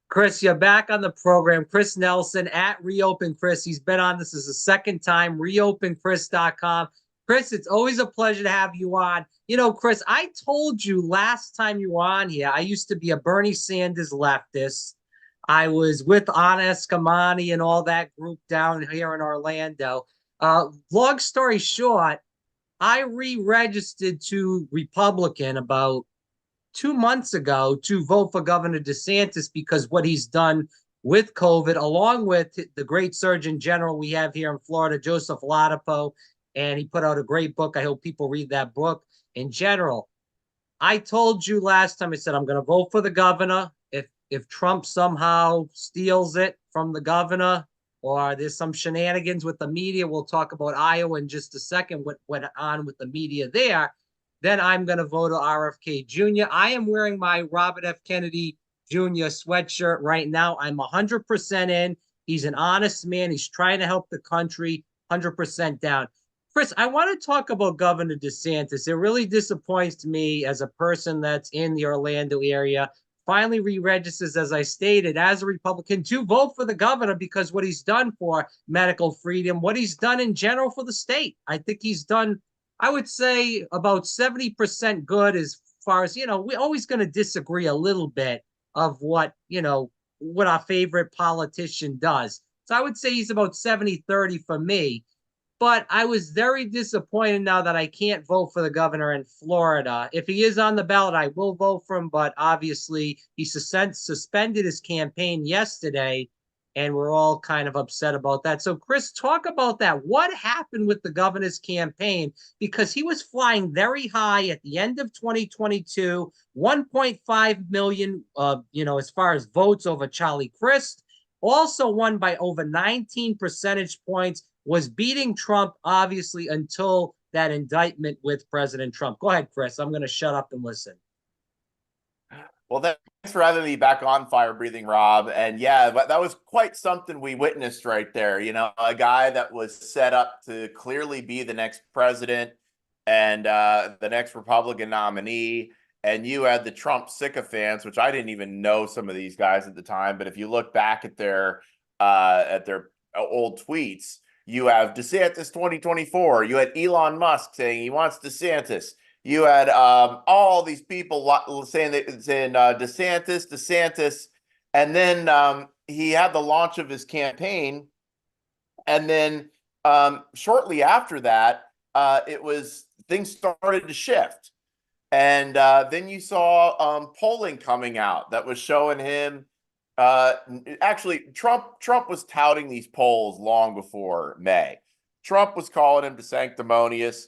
Chris, you're back on the program. Chris Nelson at Reopen Chris. He's been on. This is the second time. ReopenChris.com. Chris, it's always a pleasure to have you on. You know, Chris, I told you last time you were on here, I used to be a Bernie Sanders leftist. I was with Anna Eskamani and all that group down here in Orlando. Long story short, I re-registered to Republican about 2 months ago to vote for Governor Desantis because what he's done with COVID, along with the great Surgeon General we have here in Florida, Joseph Ladapo, and he put out a great book. I hope people read that book in general. I told you last time, I said, I'm going to vote for the governor. If Trump somehow steals it from the governor or there's some shenanigans with the media, we'll talk about Iowa in just a second, what went on with the media there, then I'm going to vote RFK Jr. I am wearing my Robert F. Kennedy Jr. sweatshirt right now. I'm 100% in. He's an honest man. He's trying to help the country, 100% down. Chris, I want to talk about Governor DeSantis. It really disappoints me as a person that's in the Orlando area, finally re-registers, as I stated, as a Republican to vote for the governor because what he's done for medical freedom, what he's done in general for the state. I think he's done, I would say, about 70% good as far as, we're always going to disagree a little bit of what our favorite politician does. So I would say he's about 70-30 for me. But I was very disappointed now that I can't vote for the governor in Florida. If he is on the ballot, I will vote for him. But obviously, he suspended his campaign yesterday, and we're all kind of upset about that. So, Chris, talk about that. What happened with the governor's campaign? Because he was flying very high at the end of 2022, 1.5 million, as far as votes over Charlie Crist. Also won by over 19 percentage points. Was beating Trump, obviously, until that indictment with President Trump. Go ahead, Chris. I'm going to shut up and listen. Well, thanks for having me back on Fire Breathing Rob. And yeah, that was quite something we witnessed right there. A guy that was set up to clearly be the next president and the next Republican nominee. And you had the Trump sycophants, which I didn't even know some of these guys at the time. But if you look back at their old tweets, you have DeSantis 2024. You had Elon Musk saying he wants DeSantis. You had all these people saying DeSantis. And then he had the launch of his campaign. And then shortly after that, things started to shift. And then you saw polling coming out that was showing him. Actually, Trump was touting these polls long before May. Trump was calling him sanctimonious.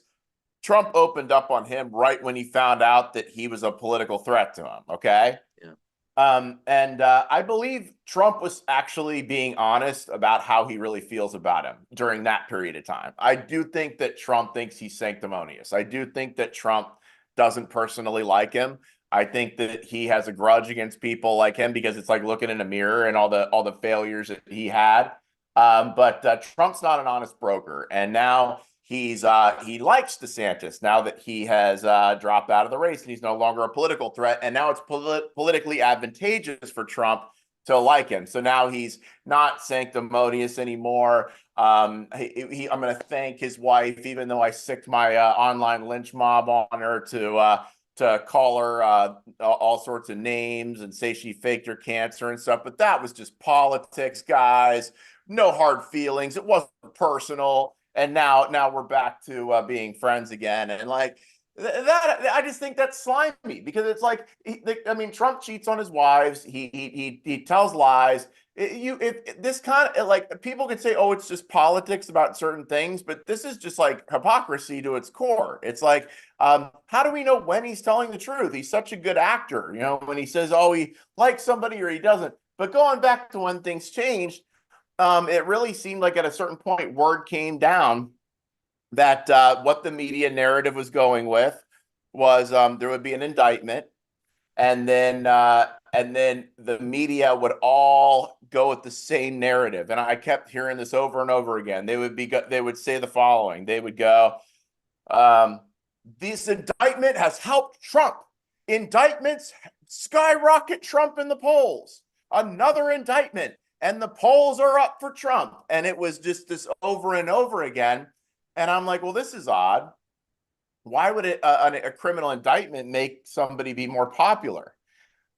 Trump opened up on him right when he found out that he was a political threat to him. Okay. Yeah. I believe Trump was actually being honest about how he really feels about him during that period of time. I do think that Trump thinks he's sanctimonious. I do think that Trump doesn't personally like him. I think that he has a grudge against people like him because it's like looking in a mirror and all the failures that he had. But Trump's not an honest broker, and now he likes DeSantis now that he has dropped out of the race and he's no longer a political threat. And now it's politically advantageous for Trump to like him. So now he's not sanctimonious anymore. I'm going to thank his wife, even though I sicked my online lynch mob on her to call her all sorts of names and say she faked her cancer and stuff. But that was just politics, guys. No hard feelings. It wasn't personal. And now we're back to being friends again. And like that, I just think that's slimy because it's like, Trump cheats on his wives. He tells lies. This kind of like people can say, oh, it's just politics about certain things, but this is just like hypocrisy to its core. It's like, how do we know when he's telling the truth? He's such a good actor, when he says, oh, he likes somebody or he doesn't. But going back to when things changed, it really seemed like at a certain point, word came down that what the media narrative was going with was there would be an indictment, and then the media would all go with the same narrative. And I kept hearing this over and over again. They would say the following. They would go, this indictment has helped Trump. Indictments skyrocket Trump in the polls. another indictment, and the polls are up for Trump. And it was just this over and over again. And I'm like, well, this is odd. Why would a criminal indictment make somebody be more popular?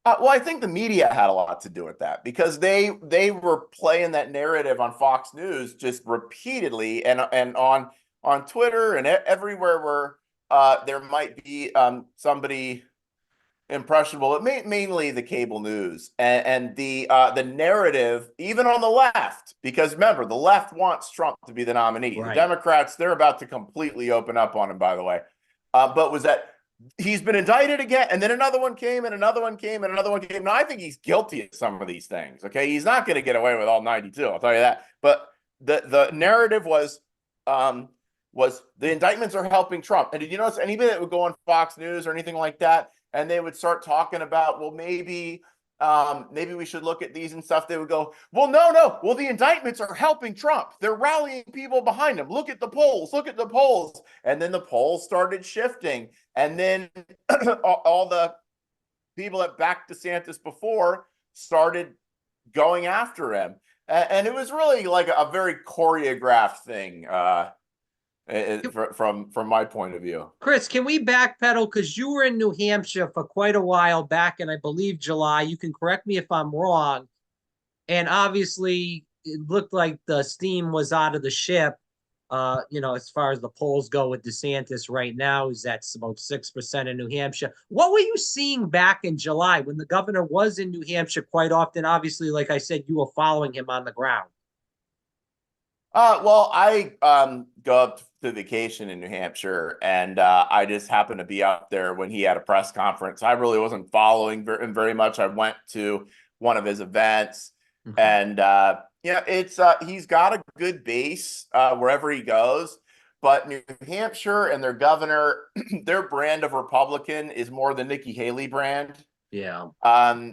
Well, I think the media had a lot to do with that, because they were playing that narrative on Fox News just repeatedly, and on Twitter and everywhere where there might be somebody impressionable, but mainly the cable news and the narrative, even on the left, because remember, the left wants Trump to be the nominee. Right. The Democrats, they're about to completely open up on him, by the way. But was that he's been indicted again, and then another one came, and another one came, and another one came. Now, I think he's guilty of some of these things. Okay, he's not going to get away with all 92. I'll tell you that. But the narrative was the indictments are helping Trump. And did you notice anybody that would go on Fox News or anything like that, and they would start talking about, well, maybe we should look at these and stuff, they would go, well, no. Well, the indictments are helping Trump. They're rallying people behind him. Look at the polls. Look at the polls. And then the polls started shifting. And then all the people that backed DeSantis before started going after him. And it was really like a very choreographed thing from my point of view. Chris, can we backpedal? Because you were in New Hampshire for quite a while back in, I believe, July. You can correct me if I'm wrong. And obviously, it looked like the steam was out of the ship. As far as the polls go with DeSantis right now, is that's about 6% in New Hampshire. What were you seeing back in July when the governor was in New Hampshire quite often? Obviously, like I said, you were following him on the ground. Well, I go up to vacation in New Hampshire, and I just happened to be up there when he had a press conference. I really wasn't following him very much. I went to one of his events, and it's he's got a good base wherever he goes. But New Hampshire and their governor, their brand of Republican is more the Nikki Haley brand. Yeah.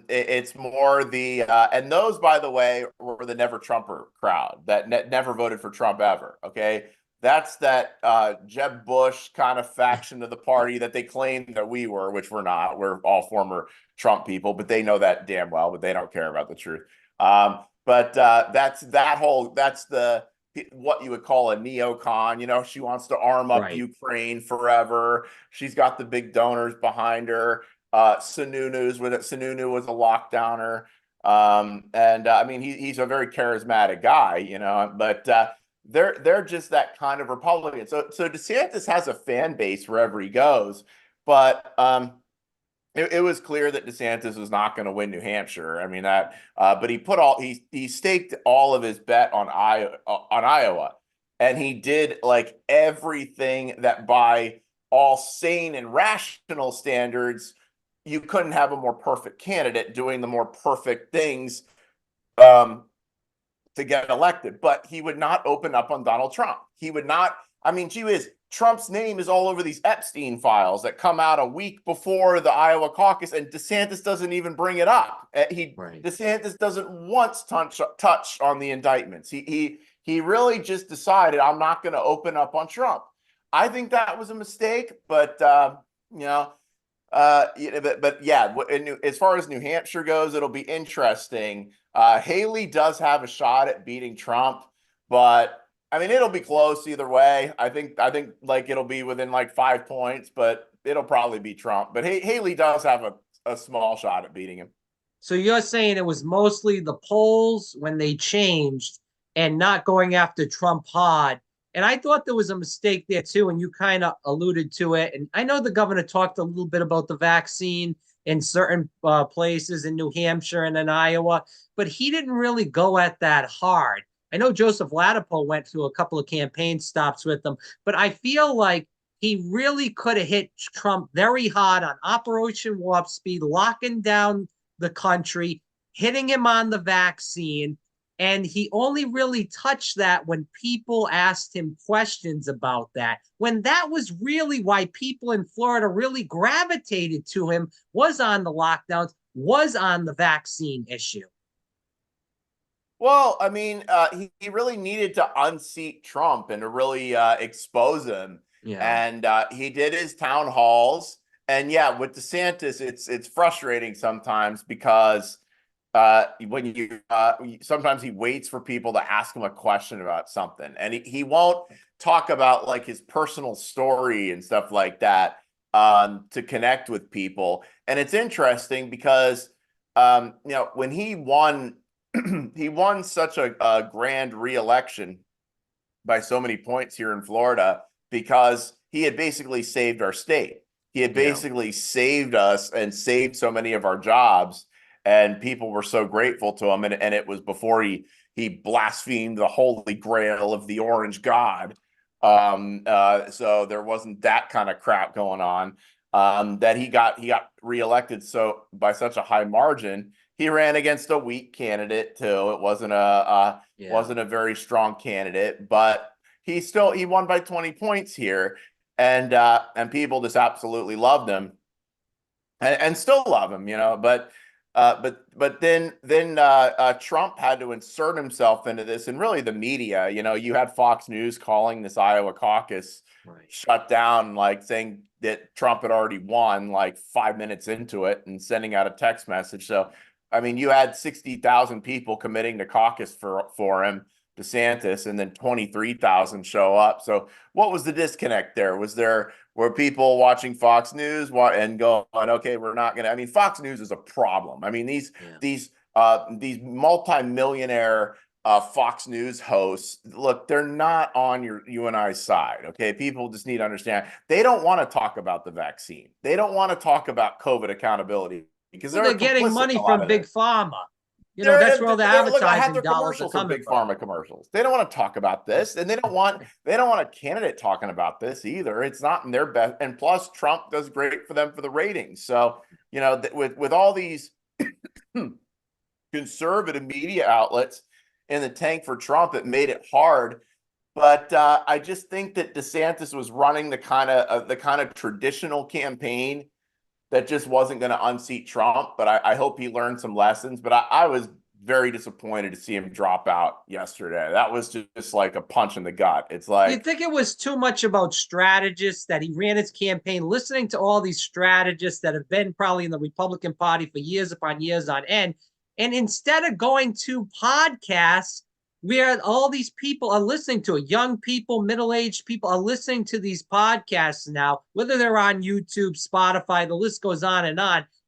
It's more the and those, by the way, were the never Trumper crowd that never voted for Trump ever. Okay, that's that Jeb Bush kind of faction of the party that they claimed that we were, which we're not. We're all former Trump people, but they know that damn well, but they don't care about the truth. But that's the what you would call a neocon. She wants to arm up Ukraine forever. She's got the big donors behind her. Sununu was a lockdowner. I mean, he's a very charismatic guy, but they're just that kind of Republican. So DeSantis has a fan base wherever he goes, but it was clear that DeSantis was not going to win New Hampshire. I mean but he staked all of his bet on Iowa, and he did like everything that by all sane and rational standards you couldn't have a more perfect candidate doing the more perfect things to get elected. But he would not open up on Donald Trump. He would not. I mean, gee whiz, Trump's name is all over these Epstein files that come out a week before the Iowa caucus, and DeSantis doesn't even bring it up. DeSantis doesn't once touch on the indictments. He really just decided, I'm not going to open up on Trump. I think that was a mistake, but as far as New Hampshire goes, it'll be interesting. Haley does have a shot at beating Trump, but I mean, it'll be close either way. I think like it'll be within like 5 points, but it'll probably be Trump. But Haley does have a small shot at beating him. So you're saying it was mostly the polls when they changed and not going after Trump hard. And I thought there was a mistake there too, and you kind of alluded to it. And I know the governor talked a little bit about the vaccine in certain places in New Hampshire and in Iowa, but he didn't really go at that hard. I know Joseph Ladapo went through a couple of campaign stops with them, but I feel like he really could have hit Trump very hard on Operation Warp Speed, locking down the country, hitting him on the vaccine. And he only really touched that when people asked him questions about that. When that was really why people in Florida really gravitated to him, was on the lockdowns, was on the vaccine issue. Well, I mean, he really needed to unseat Trump and to really expose him. Yeah. And he did his town halls. And yeah, with DeSantis, it's frustrating sometimes because when you sometimes he waits for people to ask him a question about something, and he won't talk about like his personal story and stuff like that to connect with people. And it's interesting because when he won he won such a grand re-election by so many points here in Florida because he had basically saved our state. He had basically saved us and saved so many of our jobs, and people were so grateful to him. And it was before he blasphemed the holy grail of the orange god. So there wasn't that kind of crap going on. That he got reelected so by such a high margin. He ran against a weak candidate too. It wasn't wasn't a very strong candidate, but he won by 20 points here, and people just absolutely loved him, and still love him, but then Trump had to insert himself into this, and really the media, you had Fox News calling this Iowa caucus shut down, like saying that Trump had already won like 5 minutes into it and sending out a text message. So I mean, you had 60,000 people committing to caucus for him, Desantis, and then 23,000 show up. So what was the disconnect there? Were people watching Fox News and going, okay, we're not going to, I mean, Fox News is a problem. I mean, these multi-millionaire Fox News hosts, look, they're not on you and I's side. Okay. People just need to understand they don't want to talk about the vaccine. They don't want to talk about COVID accountability because they're getting money from Big Pharma. That's where all the look, I advertising had their dollars are commercials from coming Big from. Pharma commercials. They don't want to talk about this, and they don't want a candidate talking about this either. It's not in their best. And plus, Trump does great for them for the ratings. So with all these conservative media outlets in the tank for Trump, it made it hard. But I just think that DeSantis was running the kind of traditional campaign that just wasn't going to unseat Trump. But I hope he learned some lessons. But I was very disappointed to see him drop out yesterday. That was just like a punch in the gut. It's like, you think it was too much about strategists, that he ran his campaign listening to all these strategists that have been probably in the Republican Party for years upon years on end, and instead of going to podcasts where all these people are listening to it, young people, middle-aged people are listening to these podcasts now, whether they're on YouTube, Spotify, the list goes on.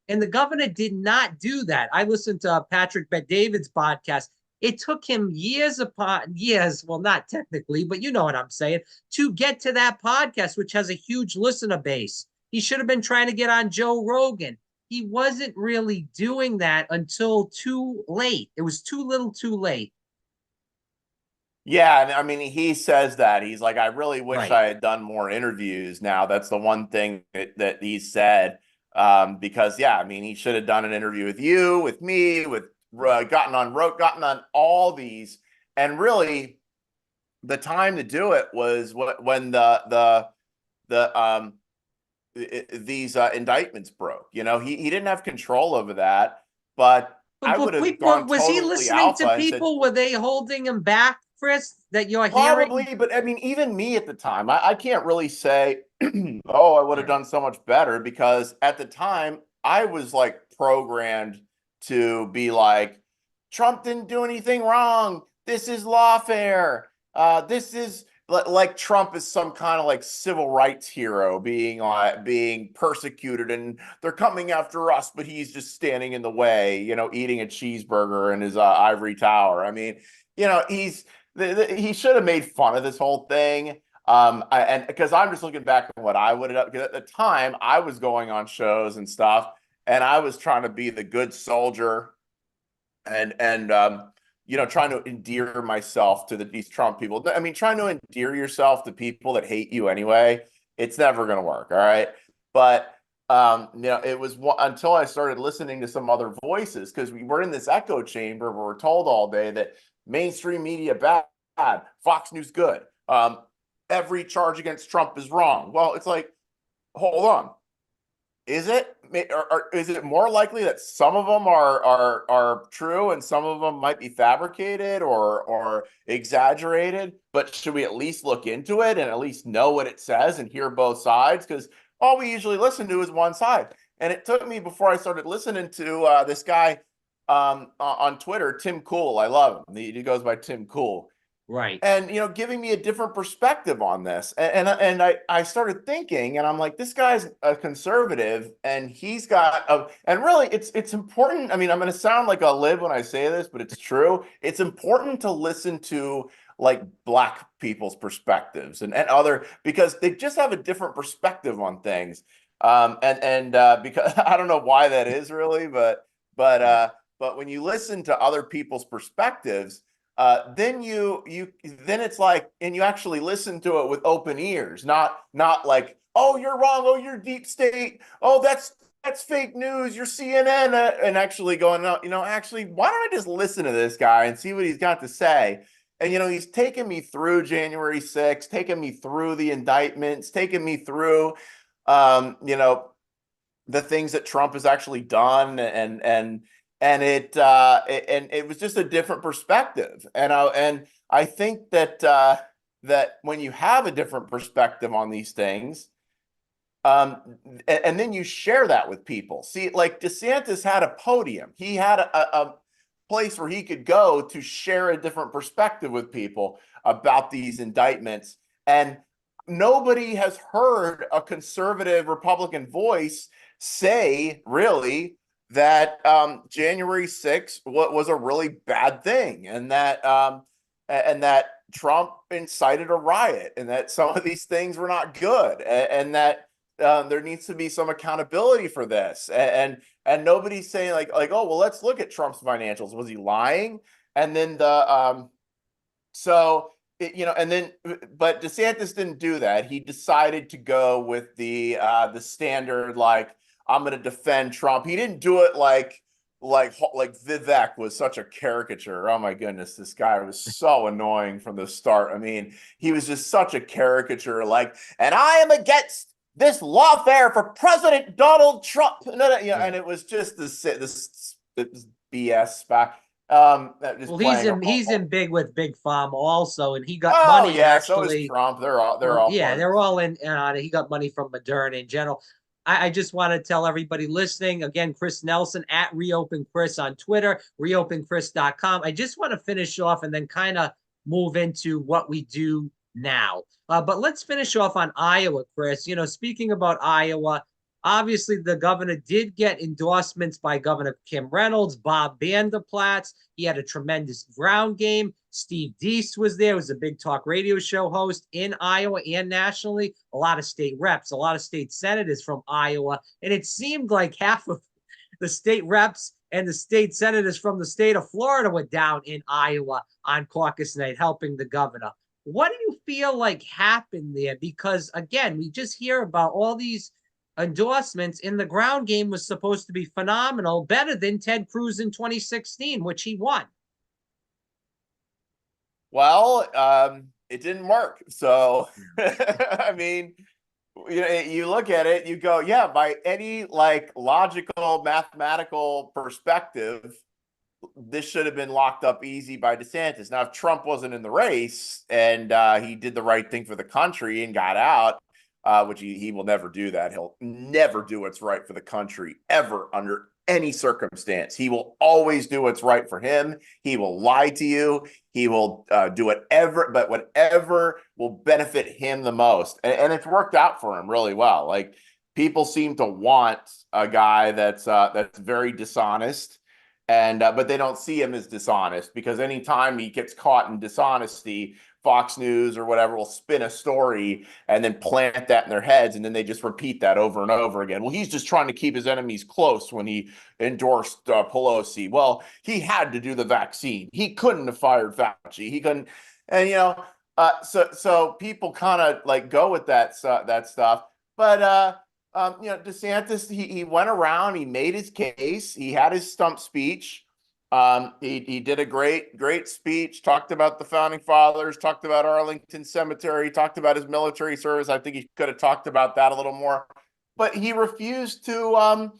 And the governor did not do that. I listened to Patrick Bet-David's podcast. It took him years upon years, well, not technically, but you know what I'm saying, to get to that podcast, which has a huge listener base. He should have been trying to get on Joe Rogan. He wasn't really doing that until too late. It was too little too late. yeah, and I mean, he says that. He's like, I really wish I had done more interviews now. That's the one thing that he said. Because, yeah, I mean, he should have done an interview with you, with me, with gotten on all these. And really, the time to do it was when these indictments broke. He didn't have control over that, but I would have gone was he totally listening to alpha and people? said, Were they holding him back, Chris, that you're probably, hearing? but I mean, even me at the time, I can't really say, oh, I would have done so much better, because at the time I was like programmed to be like, Trump didn't do anything wrong. This is lawfare. This is like Trump is some kind of like civil rights hero being persecuted, and they're coming after us, but he's just standing in the way, eating a cheeseburger in his ivory tower. I mean, he should have made fun of this whole thing. And because I'm just looking back at what I would have done, because at the time I was going on shows and stuff, and I was trying to be the good soldier and trying to endear myself to these Trump people. I mean, trying to endear yourself to people that hate you anyway, it's never going to work. All right. But it was until I started listening to some other voices, because we were in this echo chamber where we're told all day that mainstream media bad, Fox News good. Every charge against Trump is wrong. Well, it's like, hold on. Is it, or is it more likely that some of them are true and some of them might be fabricated or exaggerated? But should we at least look into it and at least know what it says and hear both sides? Because all we usually listen to is one side. And it took me, before I started listening to this guy, on Twitter, Tim Cool. I love him. He goes by Tim Cool. Right. And giving me a different perspective on this, and I started thinking, and I'm like, this guy's a conservative, and he's got a, and really, it's important. I mean, I'm going to sound like a lib when I say this, but it's true. It's important to listen to like Black people's perspectives and other, because they just have a different perspective on things. And because I don't know why that is really, but when you listen to other people's perspectives, then it's like, and you actually listen to it with open ears, not like, oh, you're wrong, oh, you're deep state, oh, that's fake news, you're CNN, and actually going, no, actually, why don't I just listen to this guy and see what he's got to say? And he's taken me through January 6th, taken me through the indictments, taken me through the things that Trump has actually done, and it was just a different perspective. And I think that when you have a different perspective on these things, and then you share that with people. See, like DeSantis had a podium. He had a place where he could go to share a different perspective with people about these indictments. And nobody has heard a conservative Republican voice say, really, that January 6th was a really bad thing, and that Trump incited a riot, and that some of these things were not good, and that there needs to be some accountability for this. And nobody's saying like, oh, well, let's look at Trump's financials. Was he lying? And then but DeSantis didn't do that. He decided to go with the standard, like, I'm going to defend Trump. He didn't do it like Vivek was such a caricature. Oh my goodness, this guy was so annoying from the start. I mean, he was just such a caricature, like, and I am against this lawfare for President Donald Trump. And it was just this BS back. Just Well, playing. he's in big with Big Pharma also, and he got Oh money yeah, so is actually. Trump. They're all Yeah, part of they're it. all in on it. He got money from Moderna in general. I just want to tell everybody listening again, Chris Nelson at Reopen Chris on Twitter, reopenchris.com. I just want to finish off and then kind of move into what we do now. But let's finish off on Iowa, Chris. Speaking about Iowa, obviously the governor did get endorsements by Governor Kim Reynolds, Bob Vanderplatz. He had a tremendous ground game. Steve Deese was there, was a big talk radio show host in Iowa and nationally. A lot of state reps, a lot of state senators from Iowa. And it seemed like half of the state reps and the state senators from the state of Florida were down in Iowa on caucus night helping the governor. What do you feel like happened there? Because again, we just hear about all these endorsements, and the ground game was supposed to be phenomenal, better than Ted Cruz in 2016, which he won. Well, it didn't work. So, I mean, you look at it, you go, yeah, by any like logical mathematical perspective, this should have been locked up easy by DeSantis. Now, if Trump wasn't in the race and he did the right thing for the country and got out, which he will never do that. He'll never do what's right for the country ever under any circumstance. He will always do what's right for him. He will lie to you. He will do whatever will benefit him the most. And it's worked out for him really well. Like, people seem to want a guy that's very dishonest, and but they don't see him as dishonest, because anytime he gets caught in dishonesty, Fox News or whatever will spin a story and then plant that in their heads, and then they just repeat that over and over again. Well, he's just trying to keep his enemies close when he endorsed Pelosi. Well, he had to do the vaccine. He couldn't have fired Fauci. He couldn't, and so people kind of like go with that stuff. But DeSantis, he went around, he made his case, he had his stump speech. He did a great speech, talked about the founding fathers, talked about Arlington Cemetery, talked about his military service. I think he could have talked about that a little more, but he refused to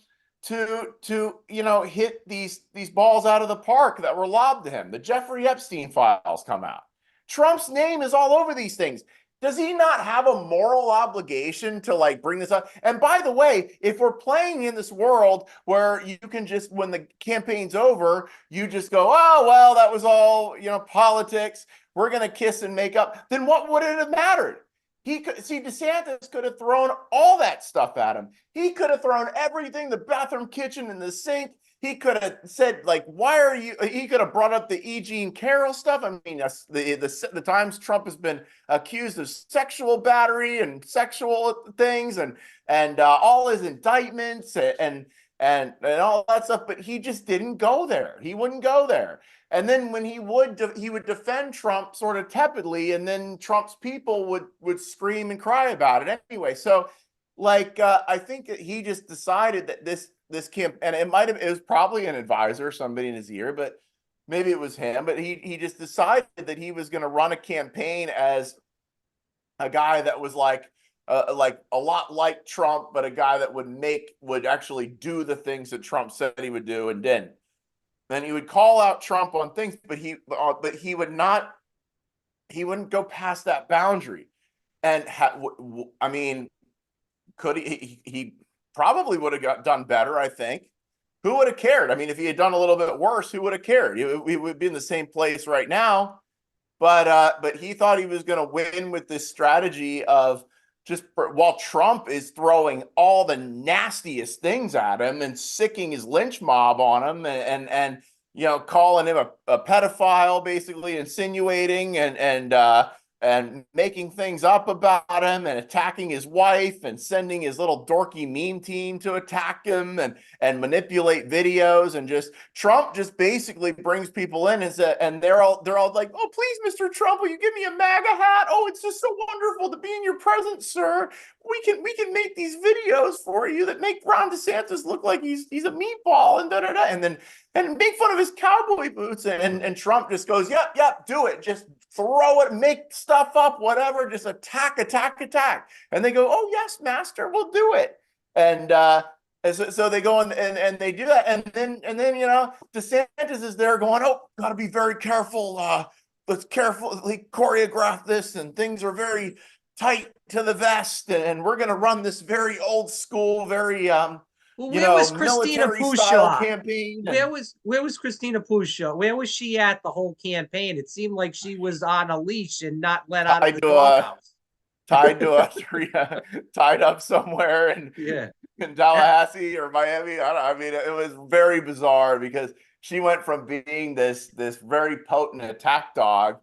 hit these balls out of the park that were lobbed to him. The Jeffrey Epstein files come out. Trump's name is all over these things. Does he not have a moral obligation to like bring this up? And by the way, if we're playing in this world where you can just, when the campaign's over, you just go, oh, well, that was all, politics. We're going to kiss and make up. Then what would it have mattered? He could see DeSantis could have thrown all that stuff at him. He could have thrown everything, the bathroom, kitchen, and the sink. He could have said, like, why are you, he could have brought up the E. Jean Carroll stuff. I mean, the times Trump has been accused of sexual battery and sexual things and all his indictments and all that stuff, but he just didn't go there. He wouldn't go there. And then when he would defend Trump sort of tepidly, and then Trump's people would scream and cry about it anyway. So, like, I think that he just decided that this camp, and it was probably an advisor, somebody in his ear, but maybe it was him. But he just decided that he was going to run a campaign as a guy that was like a lot like Trump, but a guy that would actually do the things that Trump said he would do and didn't. Then he would call out Trump on things, but he wouldn't go past that boundary. And I mean, could he probably would have done better, I think. Who would have cared? I mean, if he had done a little bit worse, who would have cared? We would be in the same place right now. But he thought he was going to win with this strategy of just while Trump is throwing all the nastiest things at him and sicking his lynch mob on him and calling him a pedophile, basically insinuating and making things up about him and attacking his wife and sending his little dorky meme team to attack him and manipulate videos, and just Trump just basically brings people in and they're all like, oh, please, Mr. Trump, will you give me a MAGA hat? Oh, it's just so wonderful to be in your presence, sir. We can make these videos for you that make Ron DeSantis look like he's a meatball and da-da-da, and make fun of his cowboy boots, and Trump just goes, yep, do it. Just throw it, make stuff up, whatever, just attack. And they go, oh, yes, master, we'll do it. And so they go and they do that. And then DeSantis is there going, oh, got to be very careful. Let's carefully choreograph this. And things are very tight to the vest. And we're going to run this very old school, very, well, where was Christina Pushaw campaign? Where was Christina Pushaw? Where was she at the whole campaign? It seemed like she was on a leach and not let out of the doghouse. Tied up somewhere in Tallahassee or Miami. I mean, it was very bizarre because she went from being this very potent attack dog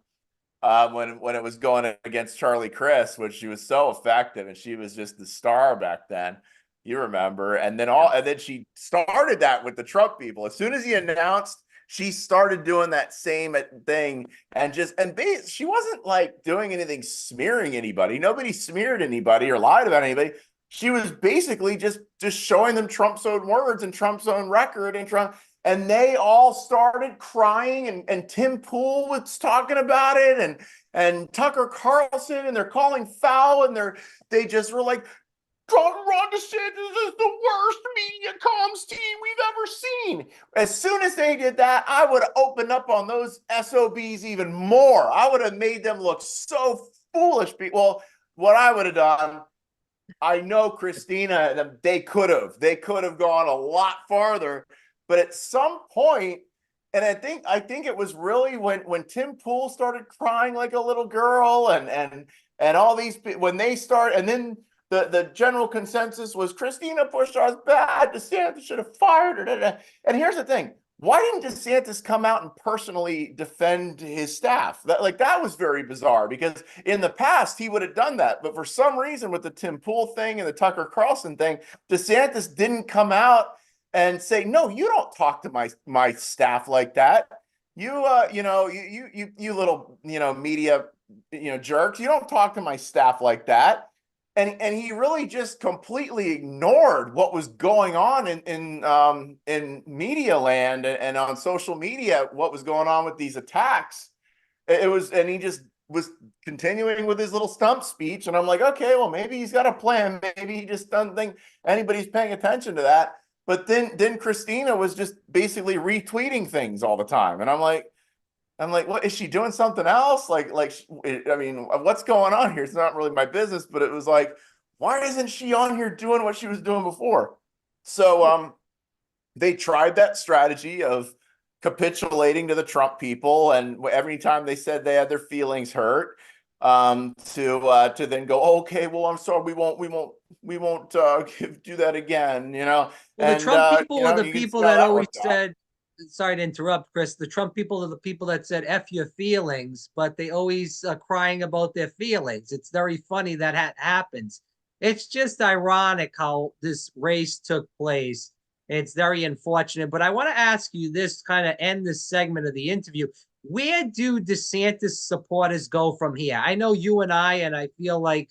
when it was going against Charlie Crist, which she was so effective, and she was just the star back then. You remember, and then she started that with the Trump people. As soon as he announced, she started doing that same thing, and she wasn't like doing anything smearing anybody. Nobody smeared anybody or lied about anybody. She was basically just showing them Trump's own words and Trump's own record and they all started crying, and Tim Pool was talking about it, and Tucker Carlson, and they're calling foul, and they just were like, Ron DeSantis is the worst media comms team we've ever seen. As soon as they did that, I would have opened up on those SOBs even more. I would have made them look so foolish. Well, what I would have done, I know Christina, they could have gone a lot farther, but at some point, and I think it was really when Tim Pool started crying like a little girl, and all these when they start, and then the general consensus was Christina Pushaw's bad. DeSantis should have fired her. And here's the thing. Why didn't DeSantis come out and personally defend his staff? That was very bizarre, because in the past he would have done that. But for some reason, with the Tim Pool thing and the Tucker Carlson thing, DeSantis didn't come out and say, no, you don't talk to my staff like that. You little, media, jerks. You don't talk to my staff like that. And he really just completely ignored what was going on in media land and on social media, what was going on with these attacks. And he just was continuing with his little stump speech. And I'm like, okay, well, maybe he's got a plan. Maybe he just doesn't think anybody's paying attention to that. But then Christina was just basically retweeting things all the time. And I'm like, I'm like, what is she doing something else? I mean, what's going on here? It's not really my business, but it was like, why isn't she on here doing what she was doing before? So, they tried that strategy of capitulating to the Trump people, and every time they said they had their feelings hurt, to then go, oh, okay, well, I'm sorry, we won't do that again, Well, the and Trump people are the you can see people how that that always worked out. said, sorry to interrupt, Chris. The Trump people are the people that said F your feelings, but they always crying about their feelings. It's very funny that happens. It's just ironic how this race took place. It's very unfortunate. But I want to ask you this, kind of end this segment of the interview. Where do DeSantis supporters go from here? I know you and I feel like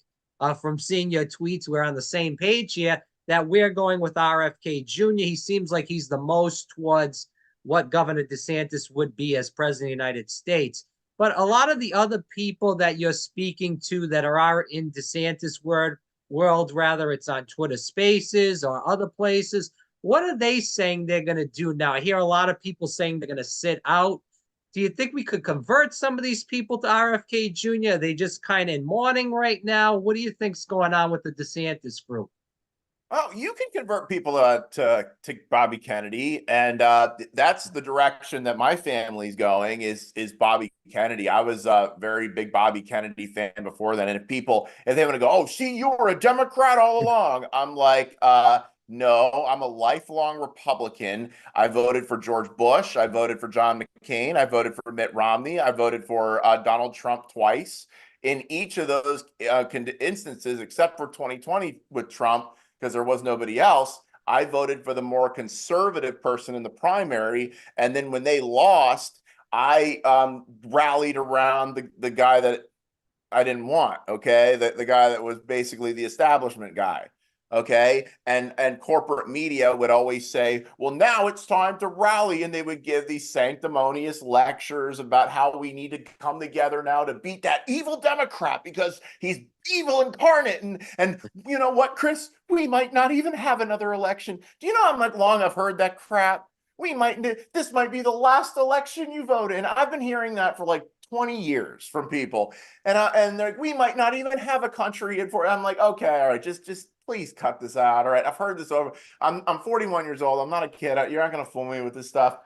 from seeing your tweets, we're on the same page here that we're going with RFK Jr. He seems like he's the most towards what Governor DeSantis would be as president of the United States. But a lot of the other people that you're speaking to that are in DeSantis world, rather it's on Twitter Spaces or other places, what are they saying they're going to do now? I hear a lot of people saying they're going to sit out. Do you think we could convert some of these people to RFK Jr.? Are they just kind of in mourning right now? What do you think's going on with the DeSantis group? Oh, you can convert people to Bobby Kennedy, and that's the direction that my family's going. Is Bobby Kennedy? I was a very big Bobby Kennedy fan before then, and if they want to go, oh, see, you were a Democrat all along, I'm like, no, I'm a lifelong Republican. I voted for George Bush. I voted for John McCain. I voted for Mitt Romney. I voted for Donald Trump twice. In each of those instances, except for 2020 with Trump, because there was nobody else, I voted for the more conservative person in the primary. And then when they lost, I rallied around the guy that I didn't want. Okay, the guy that was basically the establishment guy. Okay, and corporate media would always say, well, now it's time to rally, and they would give these sanctimonious lectures about how we need to come together now to beat that evil Democrat because he's evil incarnate. And you know what, Chris, we might not even have another election. Do you know how long I've heard that crap? This might be the last election you vote in. I've been hearing that for like 20 years from people, and they're like, we might not even have a country in for. I'm like, okay, all right, just please cut this out. All right, I've heard this over. I'm 41 years old. I'm not a kid. You're not gonna fool me with this stuff.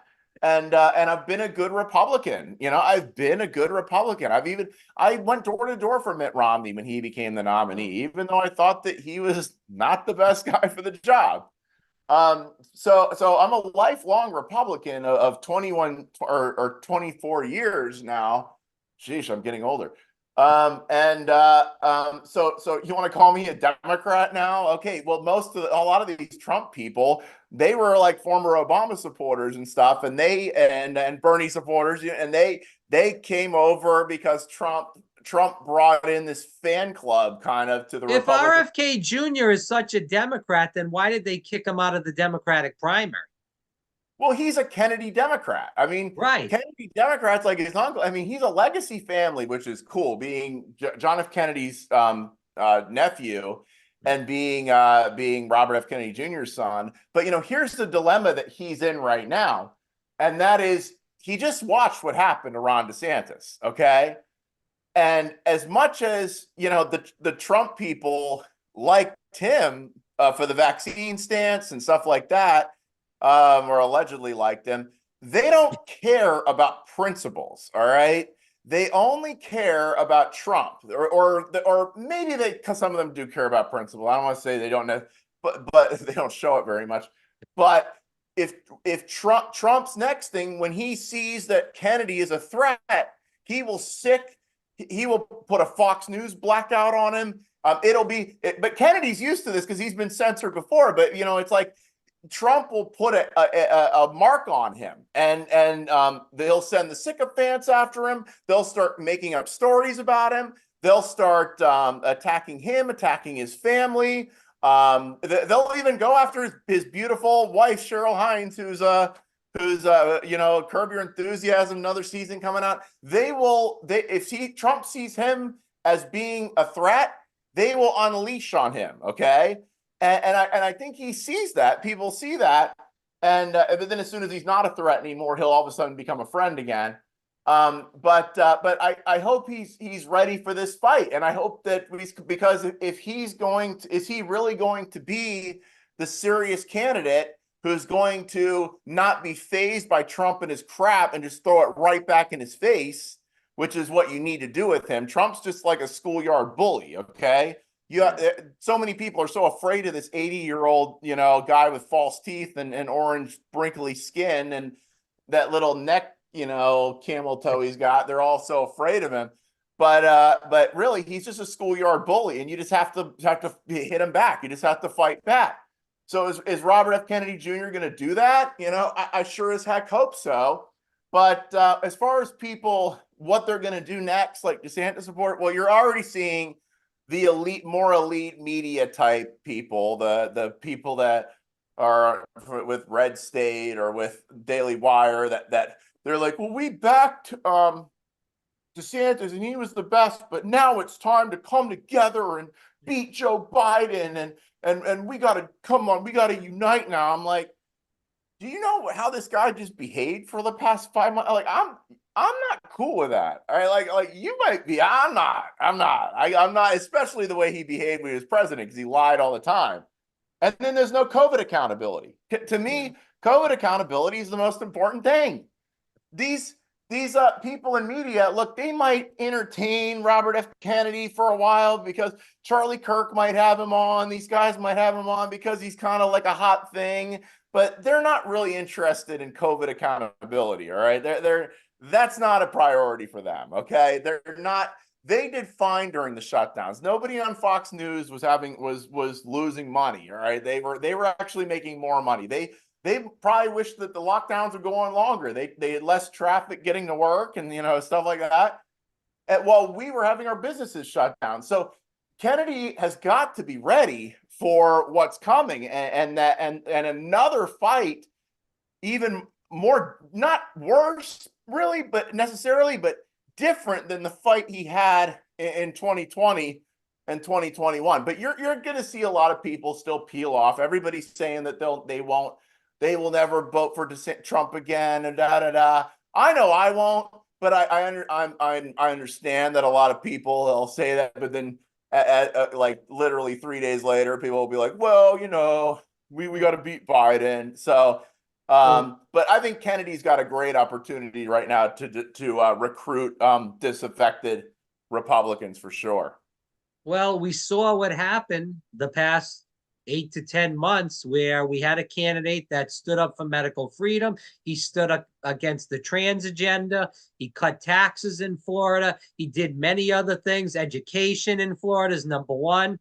And I've been a good Republican. I've been a good Republican. I went door to door for Mitt Romney when he became the nominee, even though I thought that he was not the best guy for the job. So I'm a lifelong Republican of 21 or 24 years now. Sheesh, I'm getting older. So you want to call me a Democrat now? Okay, well, a lot of these Trump people, they were like former Obama supporters and stuff, and Bernie supporters, and they came over because Trump brought in this fan club kind of to the If Republican. RFK Jr. is such a Democrat, then why did they kick him out of the Democratic primary? Well, he's a Kennedy Democrat. I mean, Right. Kennedy Democrats like his uncle. I mean, he's a legacy family, which is cool. Being John F. Kennedy's nephew, and being Robert F. Kennedy Jr.'s son. But here's the dilemma that he's in right now, and that is he just watched what happened to Ron DeSantis. Okay, and as much as the Trump people liked him for the vaccine stance and stuff like that, or allegedly liked him, they don't care about principles. All right, they only care about Trump, or maybe some of them do care about principle. I don't want to say they don't know, but they don't show it very much. But if Trump's next thing, when he sees that Kennedy is a threat, he will put a Fox News blackout on him. But Kennedy's used to this because he's been censored before. But it's like Trump will put a mark on him, and they'll send the sycophants after him. They'll start making up stories about him. They'll start attacking him, attacking his family. They'll even go after his beautiful wife, Cheryl Hines, who's Curb Your Enthusiasm, another season coming out. If Trump sees him as being a threat, they will unleash on him. Okay, and I think he sees that. People see that, but then as soon as he's not a threat anymore, he'll all of a sudden become a friend again. But I hope he's ready for this fight, and I hope that because if he's going to, is he really going to be the serious candidate who's going to not be fazed by Trump and his crap and just throw it right back in his face, which is what you need to do with him. Trump's just like a schoolyard bully, okay? So many people are so afraid of this 80-year-old, guy with false teeth and orange sprinkly skin and that little neck, camel toe he's got. They're all so afraid of him. But really, he's just a schoolyard bully, and you just have to hit him back. You just have to fight back. So is Robert F. Kennedy Jr. going to do that? I sure as heck hope so. But as far as people, what they're going to do next, like DeSantis support, well, you're already seeing the more elite media type people, the people that are with Red State or with Daily Wire that they're like, well, we backed DeSantis and he was the best, but now it's time to come together and beat Joe Biden and we got to come on, we got to unite now. I'm like, do you know how this guy just behaved for the past 5 months? Like, I'm not cool with that. All right, like you might be. I'm not, especially the way he behaved when he was president, because he lied all the time. And then there's no COVID accountability. To me, COVID accountability is the most important thing. These people in media, look, they might entertain Robert F. Kennedy for a while because Charlie Kirk might have him on. These guys might have him on because he's kind of like a hot thing, but they're not really interested in COVID accountability. All right, that's not a priority for them. Okay, they're not. They did fine during the shutdowns. Nobody on Fox News was losing money. All right, they were actually making more money. They probably wish that the lockdowns would go on longer. They had less traffic getting to work and stuff like that. While we were having our businesses shut down. So Kennedy has got to be ready for what's coming, and another fight, even more, not worse really, but necessarily, but different than the fight he had in 2020 and 2021. But you're going to see a lot of people still peel off. Everybody's saying that they will never vote for Trump again and da da da. I know I won't, but I understand that a lot of people will say that, but then like literally 3 days later, people will be like, well, we got to beat Biden. So, but I think Kennedy's got a great opportunity right now to recruit disaffected Republicans for sure. Well, we saw what happened the past 8 to 10 months where we had a candidate that stood up for medical freedom. He stood up against the trans agenda. He cut taxes in Florida. He did many other things. Education in Florida is number one.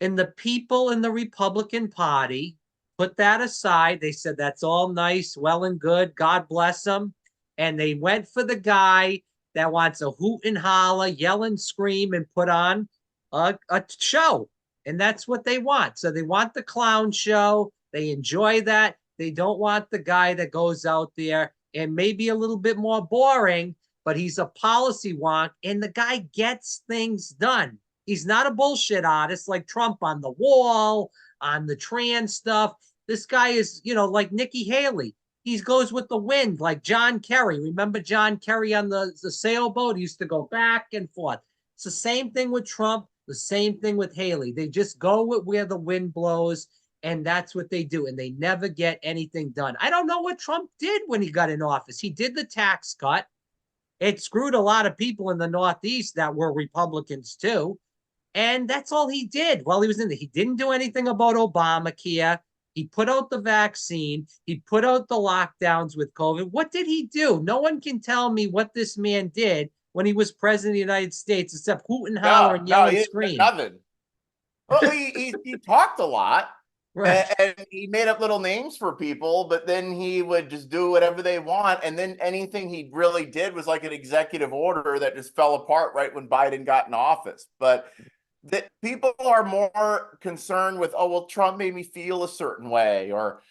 And the people in the Republican Party put that aside. They said, that's all nice, well and good. God bless them. And they went for the guy that wants to hoot and holler, yell and scream, and put on a show. And that's what they want. So they want the clown show. They enjoy that. They don't want the guy that goes out there and maybe a little bit more boring, but he's a policy wonk, and the guy gets things done. He's not a bullshit artist like Trump on the wall, on the trans stuff. This guy is, like Nikki Haley. He goes with the wind, like John Kerry. Remember John Kerry on the sailboat? He used to go back and forth. It's the same thing with Trump, the same thing with Haley. They just go with where the wind blows, and that's what they do, and they never get anything done. I don't know what Trump did when he got in office. He did the tax cut. It screwed a lot of people in the Northeast that were Republicans too. And that's all he did while he was in there. He didn't do anything about Obamacare. He put out the vaccine. He put out the lockdowns with COVID. What did he do? No one can tell me what this man did when he was president of the United States, except hoot and holler and yell and scream. Nothing. Well, he talked a lot. Right. And he made up little names for people, but then he would just do whatever they want. And then anything he really did was like an executive order that just fell apart right when Biden got in office. But that people are more concerned with, oh, well, Trump made me feel a certain way or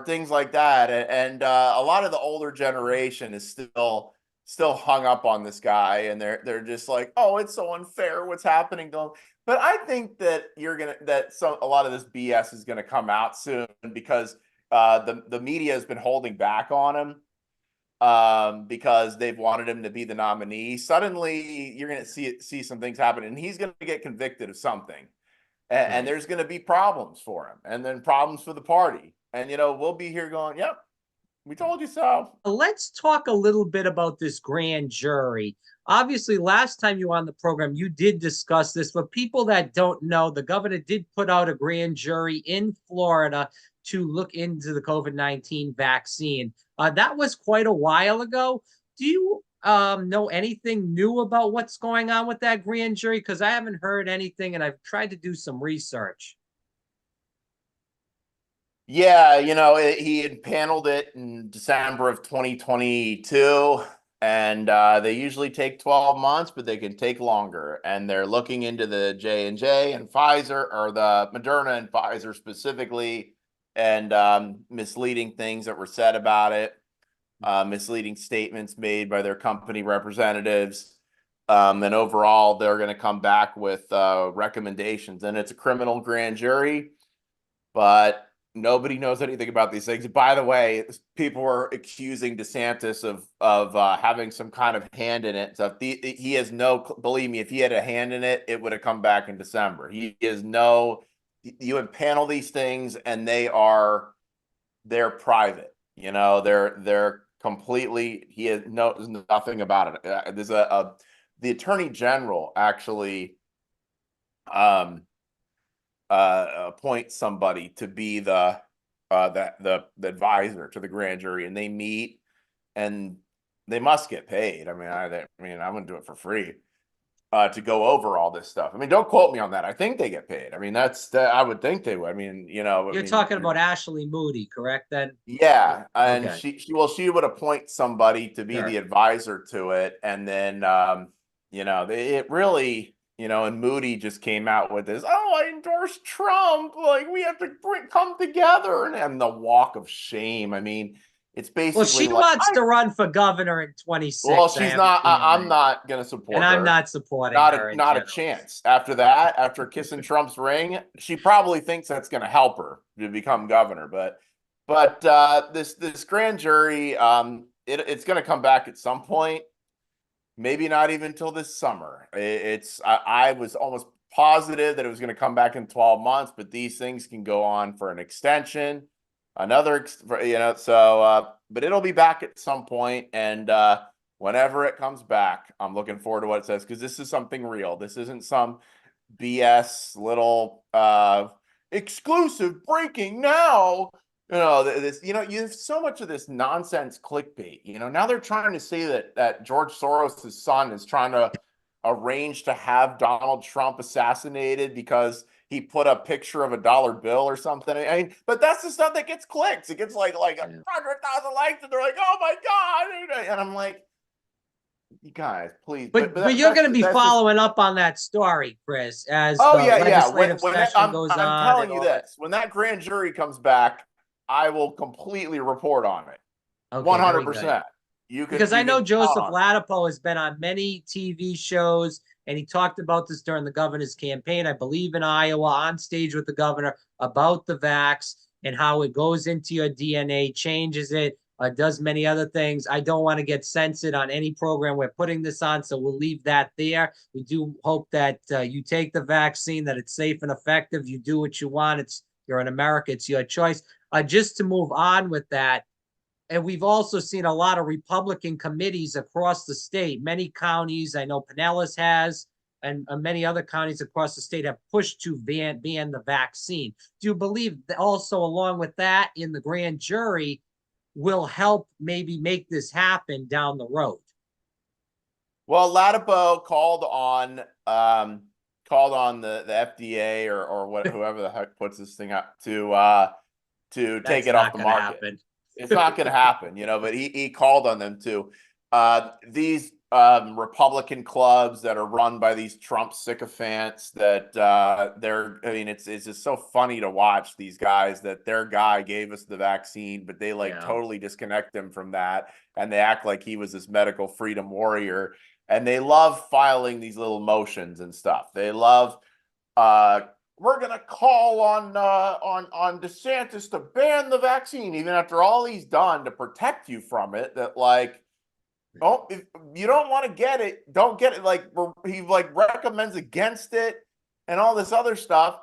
things like that. And a lot of the older generation is still hung up on this guy. And they're just like, oh, it's so unfair what's happening to him. But I think that a lot of this BS is gonna come out soon because the media has been holding back on him. because they've wanted him to be the nominee. Suddenly, you're going to see some things happen, and he's going to get convicted of something, and there's going to be problems for him, and then problems for the party, and we'll be here going, "Yep, we told you so." Let's talk a little bit about this grand jury. Obviously, last time you were on the program, you did discuss this. For people that don't know, the governor did put out a grand jury in Florida to look into the COVID-19 vaccine. That was quite a while ago. Do you know anything new about what's going on with that grand jury? Because I haven't heard anything, and I've tried to do some research. Yeah, he had paneled it in December of 2022, and they usually take 12 months, but they can take longer. And they're looking into the J&J and Pfizer, or the Moderna and Pfizer specifically, and misleading things that were said about it, misleading statements made by their company representatives. And overall, they're going to come back with recommendations. And it's a criminal grand jury, but nobody knows anything about these things. By the way, people were accusing Desantis of having some kind of hand in it. So he has no, believe me, if he had a hand in it, it would have come back in December. He is no, you impanel these things and they're private. They're completely, he knows nothing about it. There's the Attorney General actually appoint somebody to be the advisor to the grand jury, and they meet, and they must get paid. I wouldn't do it for free to go over all this stuff. Don't quote me on that. I think they get paid. I would think they would. You're talking about Ashley Moody, correct? Then yeah, and okay. she would appoint somebody to be the Sure. advisor to it, and then it really. And Moody just came out with this, "Oh, I endorse Trump. Like, we have to come together," and the walk of shame. It's Well, basically she like, wants to run for governor in well, 26. I she's have a not. I'm feeling, not going to and support I'm her. not supporting her in Not a general. chance. After that, after kissing Trump's ring, she probably thinks that's going to help her to become governor. But this grand jury, it's going to come back at some point. Maybe not even until this summer. I was almost positive that it was going to come back in 12 months, but these things can go on for an extension, but it'll be back at some point. And whenever it comes back, I'm looking forward to what it says, because this is something real. This isn't some BS little exclusive breaking now. You have so much of this nonsense clickbait. Now they're trying to say that George Soros' son is trying to arrange to have Donald Trump assassinated because he put a picture of a dollar bill or something. But that's the stuff that gets clicks. It gets like 100,000 likes, and they're like, "Oh my God!" And I'm like, "You guys, please." But you're going to be That's just. following up on that story, Chris, as Oh the yeah, yeah. legislative session goes I'm on telling and you all that. this, when that grand jury comes back, I will completely report on it. Okay, very good. 100%. You Because I know can count Joseph on it. Ladapo has been on many TV shows, and he talked about this during the governor's campaign, I believe in Iowa, on stage with the governor, about the vax and how it goes into your DNA, changes it, does many other things. I don't want to get censored on any program we're putting this on, so we'll leave that there. We do hope that you take the vaccine, that it's safe and effective. You do what you want. You're in America. It's your choice. Just to move on with that, and we've also seen a lot of Republican committees across the state. Many counties, I know Pinellas has, and many other counties across the state have pushed to ban the vaccine. Do you believe that also, along with that, in the grand jury, will help maybe make this happen down the road? Well, Ladapo called on the FDA or whoever the heck puts this thing up to take That's it off not the going to market. happen. It's not going to happen, but he called on them to. These Republican clubs that are run by these Trump sycophants that it's just so funny to watch these guys, that their guy gave us the vaccine, but they totally disconnect him from that. And they act like he was this medical freedom warrior. And they love filing these little motions and stuff. They love we're gonna call on DeSantis to ban the vaccine, even after all he's done to protect you from it. That like, oh, if you don't want to get it, don't get it. Like he like recommends against it and all this other stuff,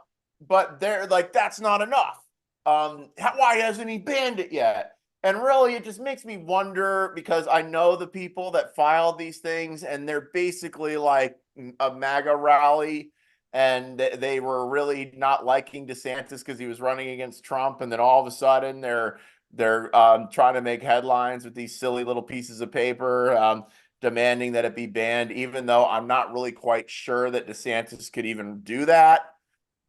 but they're like, that's not enough. Why hasn't he banned it yet? And really, it just makes me wonder because I know the people that filed these things, and they're basically like a MAGA rally, and they were really not liking DeSantis because he was running against Trump, and then all of a sudden they're trying to make headlines with these silly little pieces of paper, demanding that it be banned, even though I'm not really quite sure that DeSantis could even do that.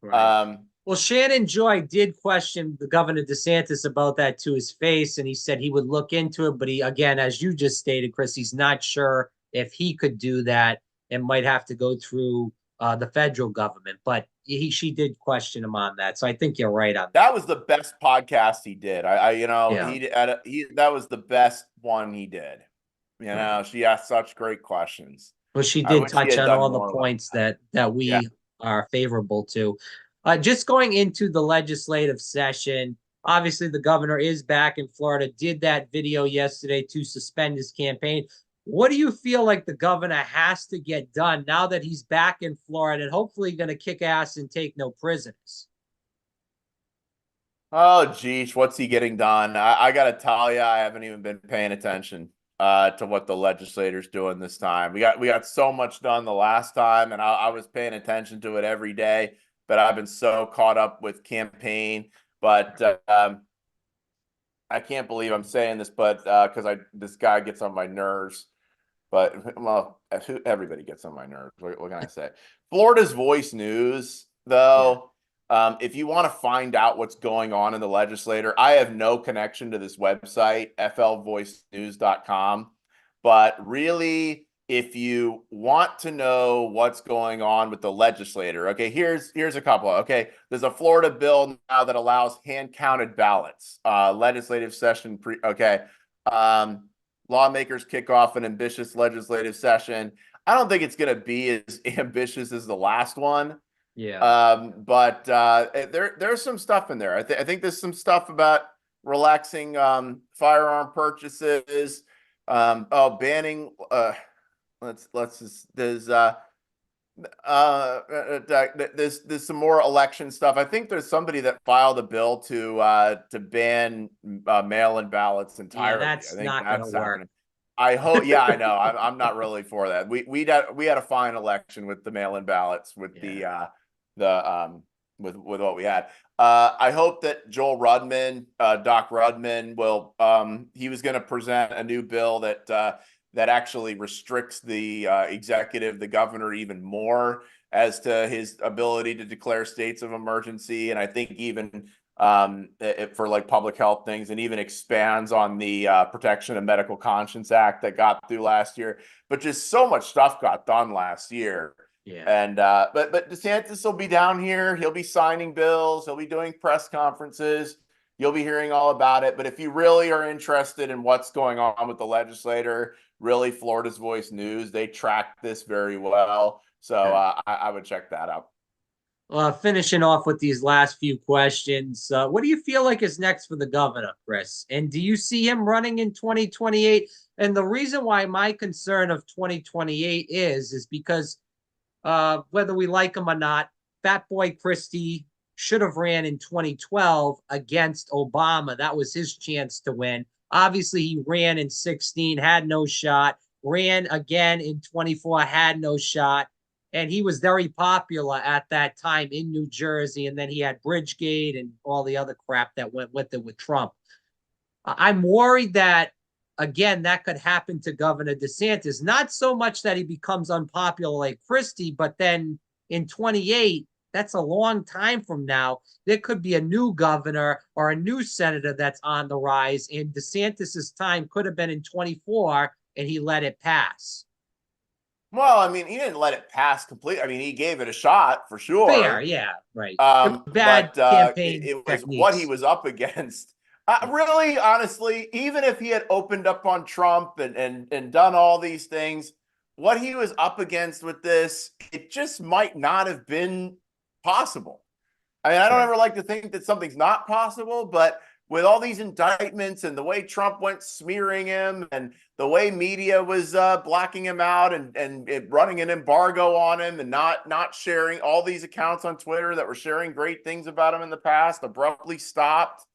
Right. Well, Shannon Joy did question the Governor DeSantis about that to his face, and he said he would look into it. But he, again, as you just stated, Chris, he's not sure if he could do that and might have to go through the federal government. But she did question him on that, so I think you're right on that. That was the best podcast he did. Yeah. That was the best one he did. You know, she asked such great questions. Well, she I did wish he touch had on done all the more like points that. that Yeah. we are favorable to. Just going into the legislative session, obviously the governor is back in Florida, did that video yesterday to suspend his campaign. What do you feel like the governor has to get done now that he's back in Florida and hopefully going to kick ass and take no prisoners? Oh, geez, what's he getting done? I got to tell you, I haven't even been paying attention to what the legislators doing this time. We got so much done the last time, and I was paying attention to it every day. But I've been so caught up with campaign. But I can't believe I'm saying this, but because this guy gets on my nerves. But well, everybody gets on my nerves. What can I say? Florida's Voice News, though. If you want to find out what's going on in the legislature, I have no connection to this website, flvoicenews.com. But really, if you want to know what's going on with the legislator, okay, here's a couple. Okay, there's a Florida bill now that allows hand-counted ballots. Legislative session lawmakers kick off an ambitious legislative session. I don't think it's going to be as ambitious as the last one. Yeah. But there's some stuff in there. I think there's some stuff about relaxing firearm purchases. Banning. Let's just there's some more election stuff. I think there's somebody that filed a bill to ban mail-in ballots entirely. Yeah, that's I think not going to that's work. happening. I hope. Yeah, I know. I'm not really for that. We had a fine election with the mail-in ballots with with what we had. I hope that Joel Rudman, Doc Rudman, will. He was going to present a new bill that actually restricts the executive, the governor, even more as to his ability to declare states of emergency, and I think even for like public health things, and even expands on the Protection of Medical Conscience Act that got through last year. But just so much stuff got done last year. Yeah. And but DeSantis will be down here. He'll be signing bills. He'll be doing press conferences. You'll be hearing all about it. But if you really are interested in what's going on with the legislator, really Florida's Voice News, they track this very well. So I would check that out. Finishing off with these last few questions, what do you feel like is next for the governor, Chris? And do you see him running in 2028? And the reason why my concern of 2028 is because whether we like him or not, Fat Boy Christie should have ran in 2012 against Obama. That was his chance to win. Obviously, he ran in 16, had no shot, ran again in 24, had no shot. And he was very popular at that time in New Jersey. And then he had Bridgegate and all the other crap that went with it with Trump. I'm worried that, again, that could happen to Governor DeSantis. Not so much that he becomes unpopular like Christie, but then in 28, that's a long time from now. There could be a new governor or a new senator that's on the rise. And DeSantis's time could have been in 24, and he let it pass. Well, I mean, he didn't let it pass completely. I mean, he gave it a shot for sure. Fair, yeah, right. Bad campaign it was techniques. what he was up against. Really, honestly, even if he had opened up on Trump and done all these things, what he was up against with this, it just might not have been possible. I mean, I don't Sure. ever like to think that something's not possible, but with all these indictments and the way Trump went smearing him and the way media was blocking him out and running an embargo on him and not sharing all these accounts on Twitter that were sharing great things about him in the past abruptly stopped.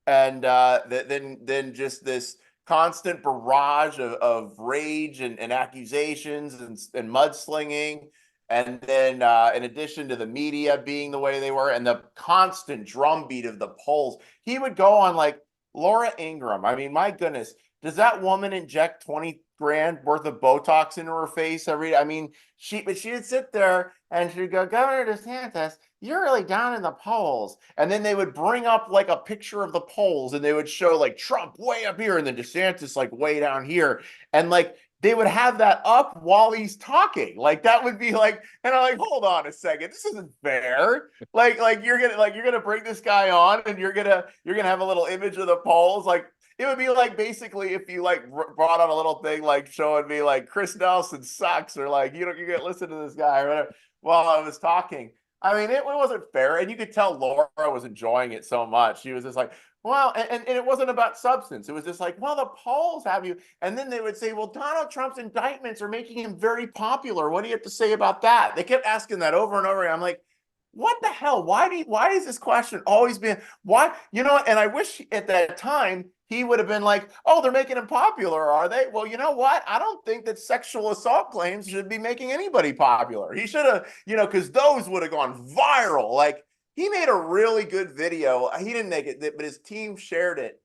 And then just this constant barrage of rage and accusations and mudslinging. And then in addition to the media being the way they were and the constant drumbeat of the polls, he would go on like Laura Ingraham. I mean, my goodness, does that woman inject 20 grand worth of Botox into her face I mean, but she'd sit there and she'd go, Governor DeSantis, you're really down in the polls. And then they would bring up like a picture of the polls and they would show like Trump way up here and then DeSantis like way down here. And like they would have that up while he's talking. Like that would be like, and I'm like, hold on a second, this isn't fair. Like you're gonna bring this guy on and you're gonna have a little image of the polls. Like it would be like basically if you like brought on a little thing like showing me like Chris Nelson sucks or like you get listen to this guy or whatever while I was talking. I mean, it wasn't fair. And you could tell Laura was enjoying it so much. She was just like, well, and it wasn't about substance. It was just like, well, the polls have you. And then they would say, well, Donald Trump's indictments are making him very popular. What do you have to say about that? They kept asking that over and over again. I'm like, what the hell? Why is this question always being why? You know, and I wish at that time he would have been like, oh, they're making him popular, are they? Well, you know what? I don't think that sexual assault claims should be making anybody popular. He should have, because those would have gone viral. Like he made a really good video. He didn't make it, but his team shared it.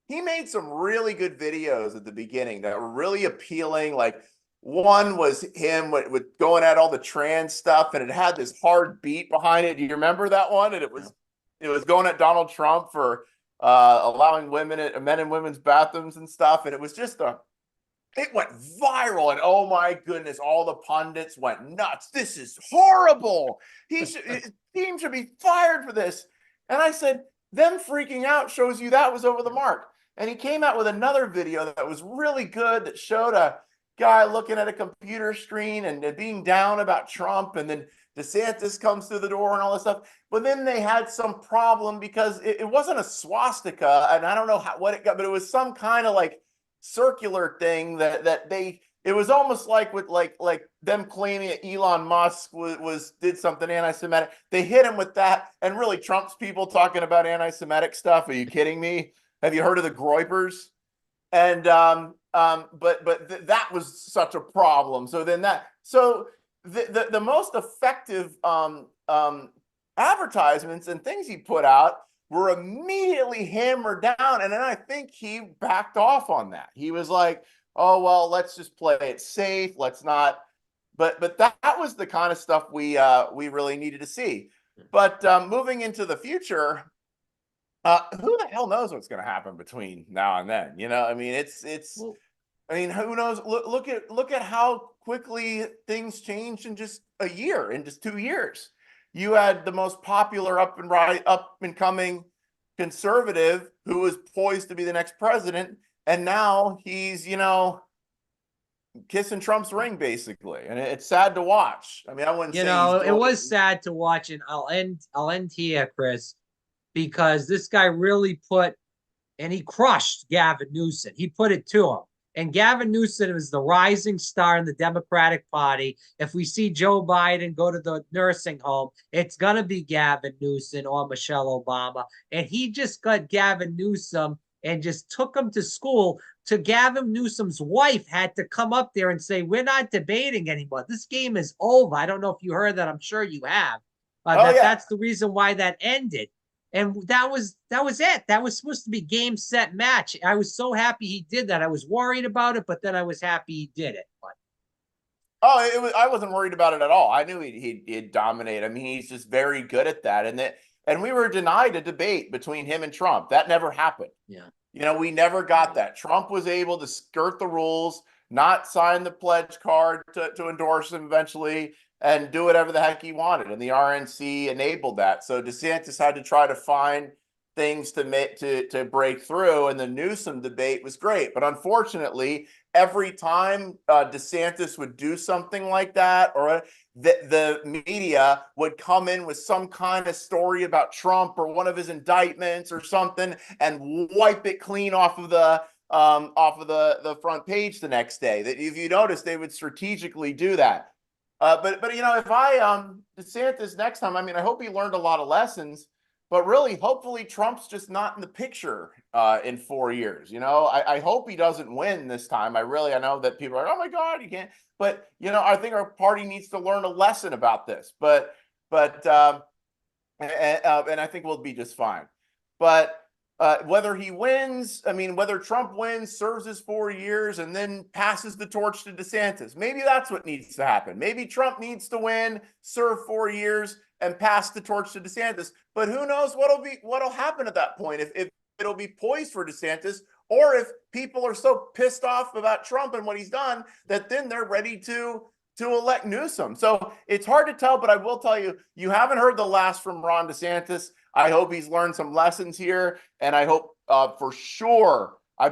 He made some really good videos at the beginning that were really appealing. Like one was him with going at all the trans stuff, and it had this hard beat behind it. Do you remember that one? And it was going at Donald Trump for allowing men in women's bathrooms and stuff. And it was just it went viral. And oh my goodness, all the pundits went nuts. This is horrible. His team should be fired for this. And I said, them freaking out shows you that was over the mark. And he came out with another video that was really good that showed a guy looking at a computer screen and being down about Trump. And then DeSantis comes through the door and all this stuff. But then they had some problem because it wasn't a swastika. And I don't know what it got, but it was some kind of like circular thing that it was almost like with like them claiming that Elon Musk did something anti-Semitic. They hit him with that. And really Trump's people talking about anti-Semitic stuff. Are you kidding me? Have you heard of the Groypers? And that was such a problem. So then the most effective advertisements and things he put out were immediately hammered down. And then I think he backed off on that. He was like, oh, well, let's just play it safe. Let's not. But that was the kind of stuff we really needed to see. But moving into the future, who the hell knows what's going to happen between now and then? I mean, I mean, who knows? Look at how quickly things changed in just a year, in just 2 years. You had the most popular up and coming conservative who was poised to be the next president, and now he's kissing Trump's ring basically, and it's sad to watch. I mean, I wouldn't say it was sad to watch, and I'll end here, Chris, because this guy really and he crushed Gavin Newsom. He put it to him. And Gavin Newsom is the rising star in the Democratic Party. If we see Joe Biden go to the nursing home, it's going to be Gavin Newsom or Michelle Obama. And he just got Gavin Newsom and just took him to school. To Gavin Newsom's wife had to come up there and say, we're not debating anymore. This game is over. I don't know if you heard that. I'm sure you have. That's the reason why that ended. And that was it. That was supposed to be game, set, match. I was so happy he did that. I was worried about it, but then I was happy he did it. But I wasn't worried about it at all. I knew he'd dominate. I mean, he's just very good at that. And we were denied a debate between him and Trump. That never happened. Yeah. We never got that. Trump was able to skirt the rules, not sign the pledge card to endorse him eventually, and do whatever the heck he wanted. And the RNC enabled that. So DeSantis had to try to find things to make to break through, and the Newsom debate was great. But unfortunately, every time DeSantis would do something like that, or the media would come in with some kind of story about Trump or one of his indictments or something, and wipe it clean off of the front page the next day. That, if you notice, they would strategically do that. But you know, if DeSantis next time, I mean, I hope he learned a lot of lessons. But really, hopefully, Trump's just not in the picture in 4 years. You know, I hope he doesn't win this time. I know that people are, oh my God, you can't. But you know, I think our party needs to learn a lesson about this. And I think we'll be just fine. But whether he wins, I mean, whether Trump wins, serves his 4 years, and then passes the torch to DeSantis, maybe that's what needs to happen. Maybe Trump needs to win, serve 4 years, and pass the torch to DeSantis. But who knows what'll happen at that point? If it'll be poised for DeSantis, or if people are so pissed off about Trump and what he's done that then they're ready to elect Newsom. So it's hard to tell, but I will tell you, you haven't heard the last from Ron DeSantis. I hope he's learned some lessons here, and I hope I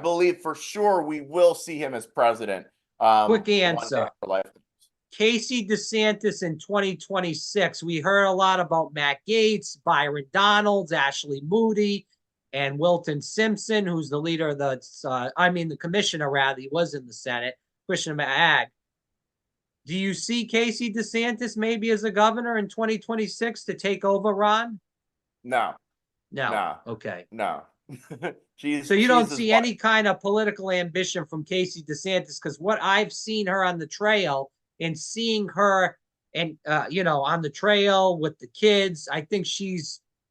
believe for sure we will see him as president. Quick answer. Casey DeSantis in 2026. We heard a lot about Matt Gaetz, Byron Donalds, Ashley Moody, and Wilton Simpson, who's the leader of the commissioner, rather. He was in the Senate, Commissioner Ag. Do you see Casey DeSantis maybe as a governor in 2026 to take over Ron? No. Okay. No. So you don't see any kind of political ambition from Casey DeSantis, because what I've seen her on the trail and seeing her and on the trail with the kids, I think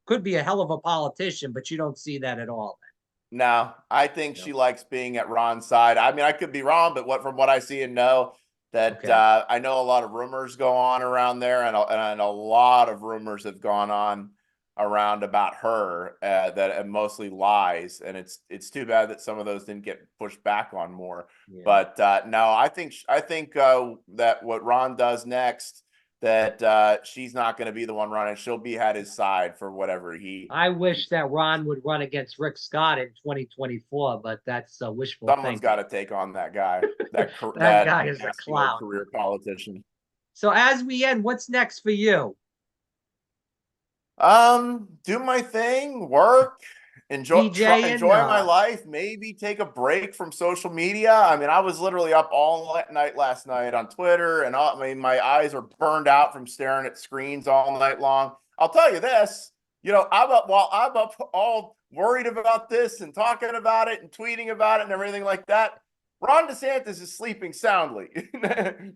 could be a hell of a politician, but you don't see that at all. No, I think she likes being at Ron's side. I mean, I could be wrong, but from what I see and know, that I know a lot of rumors go on around there, and a lot of rumors have gone on around about her that mostly lies, and it's too bad that some of those didn't get pushed back on more. Yeah. But no, I think that what Ron does next, that she's not going to be the one running. She'll be at his side for whatever I wish that Ron would run against Rick Scott in 2024, but that's wishful thinking. Someone's got to take on that guy. that guy is a clown. Career politician. So as we end, what's next for you? Do my thing, work, enjoy my life, maybe take a break from social media. I mean, I was literally up all night last night on Twitter, and my eyes are burned out from staring at screens all night long. I'll tell you this, I'm up all worried about this and talking about it and tweeting about it and everything like that. Ron DeSantis is sleeping soundly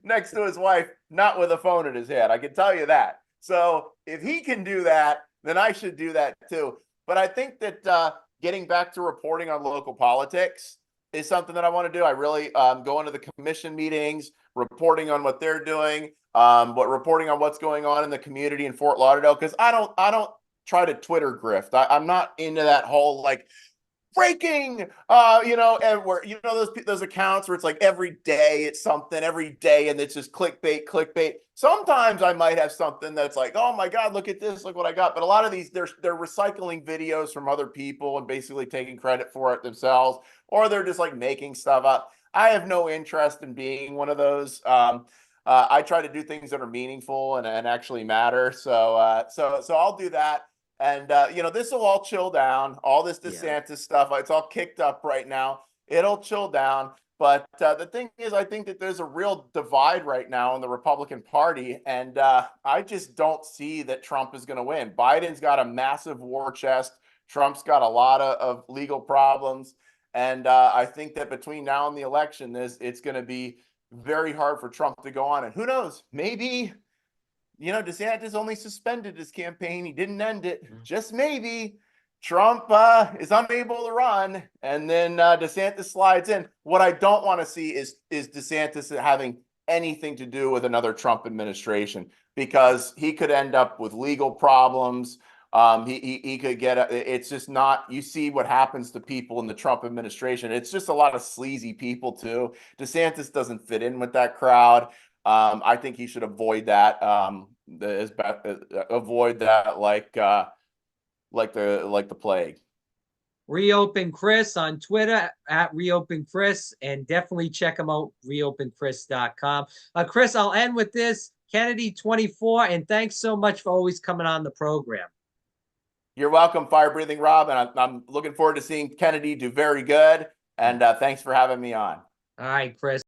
next to his wife, not with a phone in his head. I can tell you that. So if he can do that, then I should do that too. But I think that getting back to reporting on local politics is something that I want to do. I really going to the commission meetings, reporting on what they're doing, reporting on what's going on in the community in Fort Lauderdale, because I don't try to Twitter grift. I'm not into that whole like breaking, and where those accounts where it's like every day it's something, every day, and it's just clickbait. Sometimes I might have something that's like, oh my God, look at this, look what I got. But a lot of these, they're recycling videos from other people and basically taking credit for it themselves, or they're just like making stuff up. I have no interest in being one of those. I try to do things that are meaningful and actually matter. So I'll do that. And, this will all chill down. All this DeSantis stuff, it's all kicked up right now. It'll chill down. But the thing is, I think that there's a real divide right now in the Republican Party. And I just don't see that Trump is going to win. Biden's got a massive war chest. Trump's got a lot of legal problems. And I think that between now and the election, it's going to be very hard for Trump to go on. And who knows, maybe DeSantis only suspended his campaign. He didn't end it. Just maybe Trump is unable to run, and then DeSantis slides in. What I don't want to see is DeSantis having anything to do with another Trump administration, because he could end up with legal problems. He could get it's just not, you see what happens to people in the Trump administration. It's just a lot of sleazy people too. DeSantis doesn't fit in with that crowd. I think he should avoid that. Avoid that like the plague. Reopen Chris on Twitter at Reopen Chris, and definitely check him out, reopenchris.com. Chris, I'll end with this. Kennedy 24, and thanks so much for always coming on the program. You're welcome, Fire Breathing Rob, and I'm looking forward to seeing Kennedy do very good. And thanks for having me on. All right, Chris.